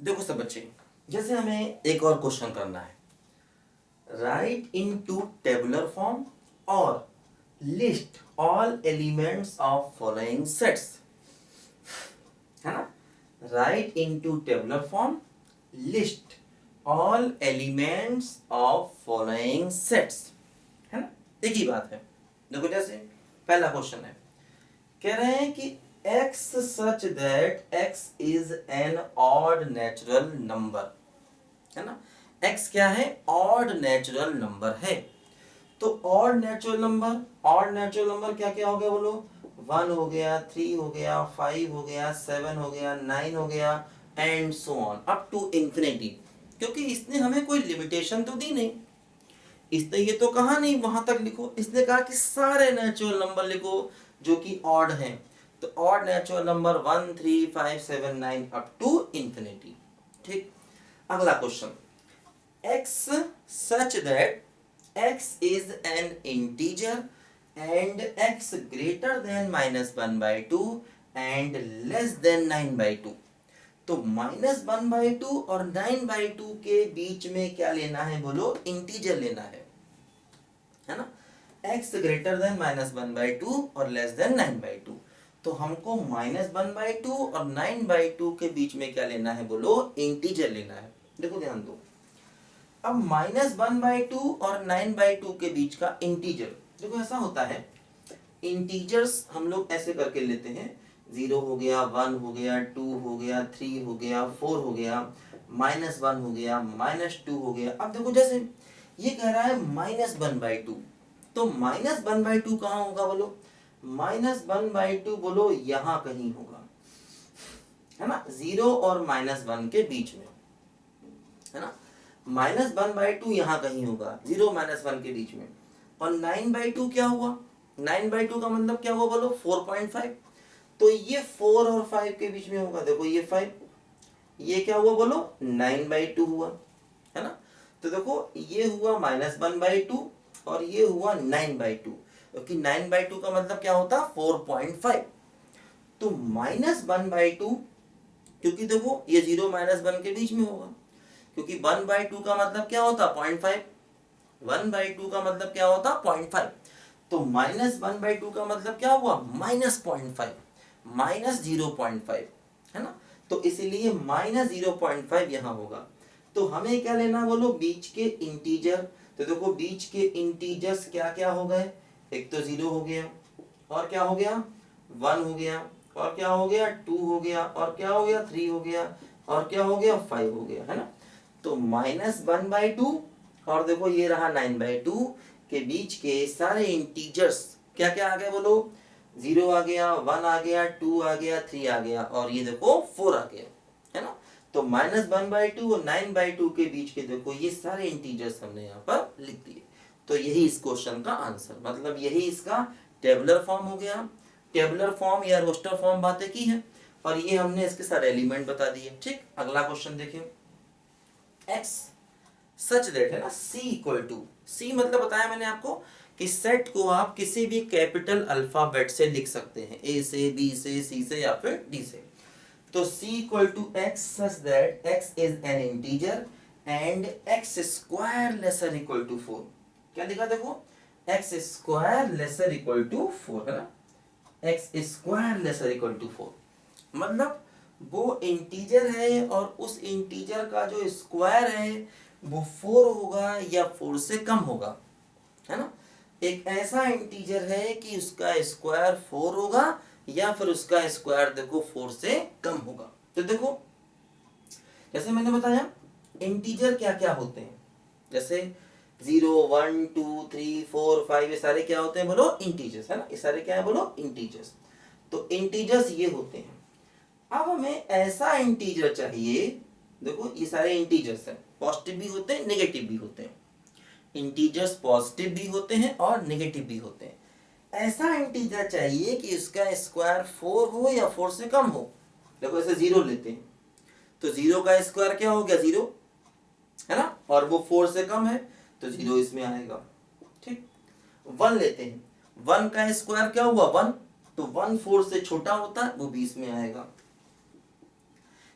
देखो सब बच्चे, जैसे हमें एक और क्वेश्चन करना है, write in to tabular form और list all elements of following sets, है ना। Write in to tabular form, list all elements of following sets, है ना। एक ही बात है। देखो जैसे पहला क्वेश्चन है, कह रहे हैं कि x such that x is N odd natural number, है ना। x क्या है? ऑड नेचुरल नंबर है। तो ऑड नेचुरल नंबर क्या क्या हो गया बोलो? 1 हो गया, 3 हो गया, 5 हो गया, 7 हो गया, 9 हो गया and so on up to infinity. क्योंकि इसने हमें कोई लिमिटेशन तो दी नहीं, इसने ये तो कहा नहीं वहां तक लिखो, इसने कहा कि सारे नेचुरल नंबर लिखो जो कि ऑड हैं। तो odd natural number 1 3 5 7 9 up to infinity. ठीक, अगला question, x such that x is an integer and x greater than -1/2 and less than 9/2। तो -1/2 और 9/2 के बीच में क्या लेना है बोलो? इंटीजर लेना है ना। x ग्रेटर देन -1/2 और लेस देन 9/2। तो हमको -1/2 और 9/2 के बीच में क्या लेना है बोलो? इंटीजर लेना है। देखो ध्यान दो, अब -1/2 और 9/2 के बीच का इंटीजर, देखो ऐसा होता है, इंटीजर्स हम लोग ऐसे करके लेते हैं, 0 हो गया, 1 हो गया, 2 हो गया, 3 हो गया, 4 हो गया, -1 हो गया, -2 हो गया। अब देखो जैसे ये कह रहा है -1/2, तो -1/2 कहाँ होगा बोलो? -1/2 बोलो यहाँ कहीं होगा, है ना, 0 और -1 के बीच में, है ना। -1/2 यहाँ कहीं होगा, 0 -1 के बीच में। और 9/2 क्या हुआ? 9/2 का मतलब क्या हुआ बोलो? 4.5। तो ये 4 और 5 के बीच में होगा। देखो ये 5, ये क्या हुआ बोलो? 9/2 हुआ, है ना। तो देखो ये हुआ -1/2 और ये हुआ 9/2, क्योंकि 9/2 का मतलब क्या होता? 4.5। तो -1/2, क्योंकि देखो ये 0 -1 के बीच में होगा, क्योंकि 1/2 का मतलब क्या होता? 0.5। 1/2 का मतलब क्या होता? 0.5। तो -1/2 का मतलब क्या हुआ? -0.5, -0.5, है ना। तो इसीलिए -0.5 यहाँ होगा। तो हमें क्या लेना बोलो? बीच के इंटीजर। तो देखो बीच के इंटीजर्स क्या क्या हो गए? एक तो 0 हो गया, और क्या हो गया? 1 हो गया, और क्या हो गया? 2 हो गया, और क्या हो गया? 3 हो गया, और क्या हो गया? 5 हो गया, है ना। तो -1/2 और देखो ये रहा 9/2 के बीच के सारे इंटीजर्स क्या क्या आ गए बोलो? 0 आ गया, 1 आ गया, 2 आ गया, 3 आ गया, और ये देखो 4 आ गया, है ना। तो -1/2 और 9/2 के बीच के देखो ये सारे इंटीजर्स हमने यहाँ पर लिख दिए। तो यही इस क्वेश्चन का आंसर, मतलब यही इसका टेबुलर फॉर्म हो गया। टेबुलर फॉर्म या रोस्टर फॉर्म बातें की है, और ये हमने इसके सारे एलिमेंट बता दिए। ठीक, अगला क्वेश्चन देखिए, x सच दैट, है ना, c इक्वल टू, c मतलब बताया मैंने आपको कि सेट को आप किसी भी कैपिटल अल्फाबेट से लिख सकते हैं, a से, b से, c से या फिर d से। तो c equal to x such that x is an integer and x square lesser equal to 4। क्या लिखा देखो? x square lesser equal to 4, है ना। x square lesser equal to 4 मतलब वो इंटीजर है और उस इंटीजर का जो स्क्वायर है वो 4 होगा या 4 से कम होगा, है ना। एक ऐसा इंटीजर है कि उसका स्क्वायर 4 होगा या फिर उसका स्क्वायर देखो 4 से कम होगा। तो देखो जैसे मैंने बताया इंटीजर क्या क्या होते हैं, जैसे 0 1 2 3 4 5 ये सारे क्या होते हैं बोलो? इंटीजर्स, है ना। ये सारे क्या है बोलो? इंटीजर्स। तो इंटीजर्स ये होते हैं। अब हमें ऐसा इंटीजर चाहिए, देखो ये सारे इंटीजर्स हैं, पॉजिटिव भी होते हैं, नेगेटिव भी होते हैं। इंटीजर्स पॉजिटिव भी होते हैं और नेगेटिव भी होते हैं। ऐसा इंटीजर चाहिए कि उसका स्क्वायर 4 हो या 4 से कम हो। देखो ऐसे 0 लेते हैं, तो 0 का स्क्वायर क्या हो गया? 0, है ना, और वो 4 से कम है तो 0 इसमें आएगा। ठीक, 1 लेते हैं, 1 का स्क्वायर क्या हुआ? 1, तो 1 4 से छोटा होता है, वो 20 में आएगा।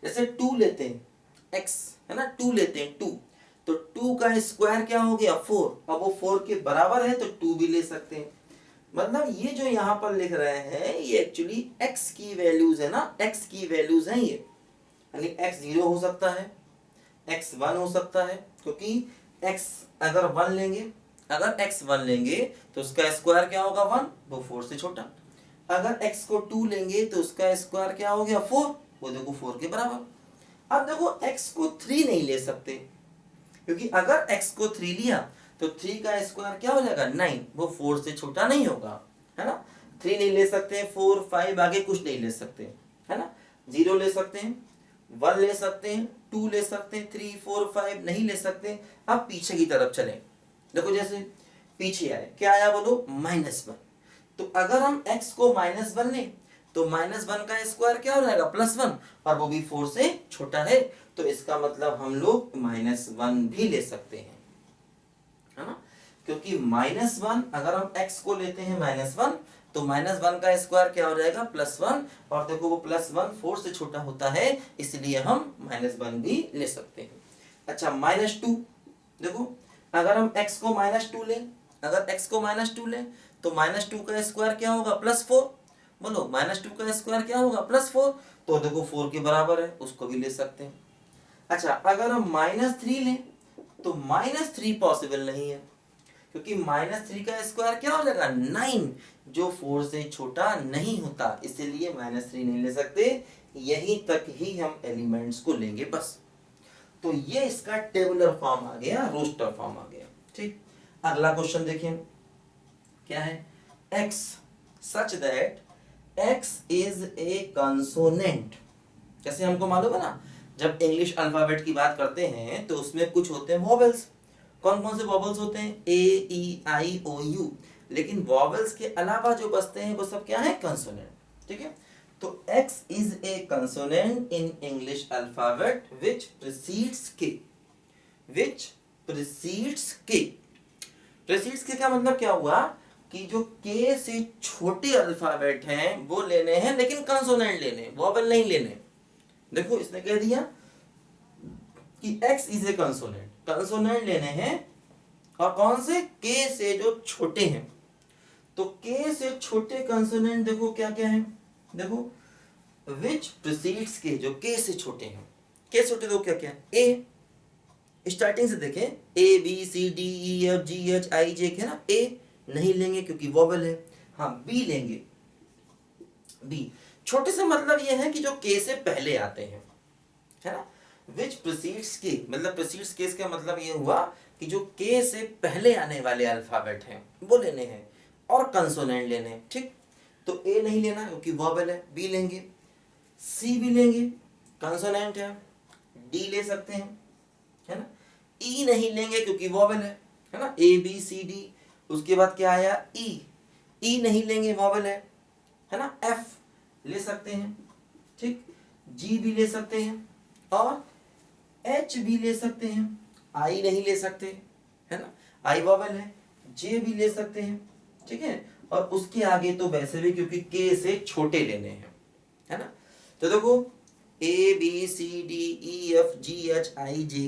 जैसे 2 लेते हैं, x है ना, 2 लेते हैं 2, तो 2 का स्क्वायर क्या हो गया 4, अब वो 4 के बराबर है तो 2 भी ले सकते हैं। मतलब ये जो यहाँ पर लिख रहे हैं ये एक्चुअली x की वैल्यूज है ना, x की वैल्यूज हैं ये, यानी x 0 हो सकता है, x 1 हो सकता है, क्योंकि x अगर 1 लेंगे, अगर x 1 लेंगे तो उसका स्क्वायर क्या होगा 1, वो 4 से छोटा। अगर x को 2 लेंगे तो उसका स्क्वायर क्या हो गया 4, वो देखो 4 के बराबर। अब देखो x को 3 नहीं ले सकते, क्योंकि अगर x को 3 लिया तो 3 का स्क्वायर क्या हो जाएगा 9, वो 4 से छोटा नहीं होगा, है ना। 3 नहीं ले सकते, 4 5 आगे कुछ नहीं ले सकते, है ना। 0 ले सकते हैं, 1 ले सकते हैं, 2 ले सकते हैं, 3 4 5 नहीं ले सकते। अब पीछे की तरफ चलें, देखो जैसे पीछे आए, क्या आया बोलो -1, तो अगर हम x को -1 लें तो -1 का स्क्वायर क्या हो जाएगा +1, और वो भी 4 से छोटा है, तो इसका मतलब हम लोग -1 भी ले सकते हैं, है ना। क्योंकि -1 अगर हम x को लेते हैं -1 तो -1 का स्क्वायर क्या हो जाएगा +1, और देखो वो +1 4 से छोटा होता है, इसलिए हम -1 भी ले सकते हैं। अच्छा -2, देखो अगर हम x को -2 लें, अगर x को -2 लें तो -2 का स्क्वायर क्या होगा +4, बोलो -2 का स्क्वायर क्या होगा +4, तो देखो 4 के बराबर है, उसको भी ले सकते हैं। अच्छा अगर हम -3 लें तो -3 पॉसिबल नहीं है, क्योंकि -3 का स्क्वायर क्या हो जाएगा 9, जो 4 से छोटा नहीं होता, इसलिए -3 नहीं ले सकते, यहीं तक ही हम एलिमेंट्स को लेंगे बस। तो ये इसका टेबुलर फॉर्म आ गया, रोस्टर फॉर्म आ गया, ठीक। अगला क्वेश्चन देखिए क्या है, x such that x is a consonant. जैसे हमको मालूम है ना, जब इंग्लिश अल्फाबेट की बात करते हैं तो उसमें कुछ होते हैं वॉवेल्स। कौन कौन से वॉवेल्स होते हैं, ए ई आई ओ यू, लेकिन वॉवेल्स के अलावा जो बचते हैं वो सब क्या है कंसोनेंट, ठीक है। तो x is a consonant in English alphabet which precedes के, विच प्रीसीड्स के। प्रीसीड्स के का मतलब क्या हुआ कि जो के से छोटे अल्फाबेट हैं वो लेने हैं, लेकिन कंसोनेंट लेने, वॉवेल नहीं लेने। देखो इसने कह दिया कि x is a consonant, consonant लेने हैं, और कौन से, के से जो छोटे हैं। तो के से छोटे कंसोनेंट देखो क्या क्या है, देखो विच प्रीसीड्स के, जो के से छोटे हैं, के से छोटे देखो क्या क्या है, ए, स्टार्टिंग से देखें A B C D E F G H I J K ना, ए नहीं लेंगे क्योंकि वॉवेल है। हाँ बी लेंगे, बी छोटे से मतलब ये है कि जो के से पहले आते हैं, है ना। विच प्रीसीड्स के मतलब प्रीसीड्स केस का मतलब ये हुआ कि जो के से पहले आने वाले अल्फाबेट हैं वो लेने हैं, और कंसोनेंट लेने हैं, ठीक। तो ए नहीं लेना क्योंकि वॉवेल है, बी लेंगे, सी भी लेंगे कंसोनेंट है, डी ले सकते हैं, है ना। ई नहीं लेंगे क्योंकि वॉवेल है ना, ए बी सी डी। उसके बाद क्या आया ई, ई नहीं लेंगे वॉवेल है ना। एफ ले सकते हैं, ठीक, जी भी ले सकते हैं, और एच भी ले सकते हैं, आई नहीं ले सकते, है ना, आई वॉवेल है, जे भी ले सकते हैं, ठीक है। और उसके आगे तो वैसे भी क्योंकि के से छोटे लेने हैं, है ना। तो देखो A B C D E F G H I J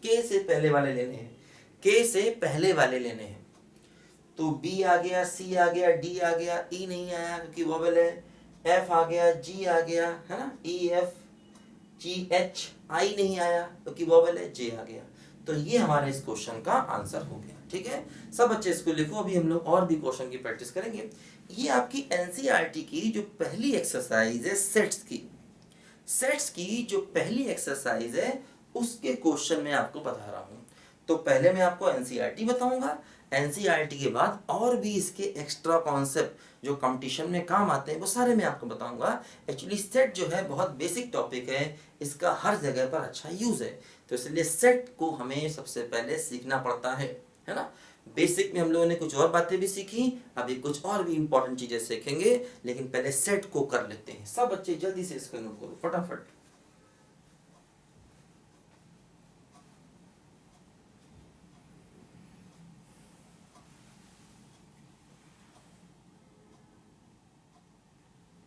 K से पहले वाले लेने हैं, के से पहले वाले लेने हैं। तो बी आ गया, सी आ गया, डी आ गया, ई नहीं आया क्योंकि वॉवेल है, एफ आ गया, जी आ गया, है ना, ई एफ जी एच, आई नहीं आया क्योंकि वॉवेल है, जे आ गया। तो ये हमारे इस क्वेश्चन का आंसर हो गया, ठीक है। सब बच्चे इसको लिखो, अभी हम लोग और भी क्वेश्चन की प्रैक्टिस करेंगे। ये आपकी एनसीईआरटी की जो पहली एक्सरसाइज है सेट्स की, सेट्स की जो पहली एक्सरसाइज है उसके क्वेश्चन में आपको बता रहा हूँ। तो पहले मैं आपको एनसीईआरटी बताऊंगा, एनसीईआरटी के बाद और भी इसके एक्स्ट्रा कॉन्सेप्ट जो कंपटीशन में काम आते हैं वो सारे मैं आपको बताऊंगा। एक्चुअली सेट जो है बहुत बेसिक टॉपिक है, इसका हर जगह पर अच्छा यूज है, तो इसलिए सेट को हमें सबसे पहले सीखना पड़ता है ना। बेसिक में हम लोगों ने कुछ और बातें भी सीखी, अभी कुछ और भी इंपॉर्टेंट चीजें सीखेंगे, लेकिन पहले सेट को कर लेते हैं। सब बच्चे जल्दी से इसको नोट करो फटाफट।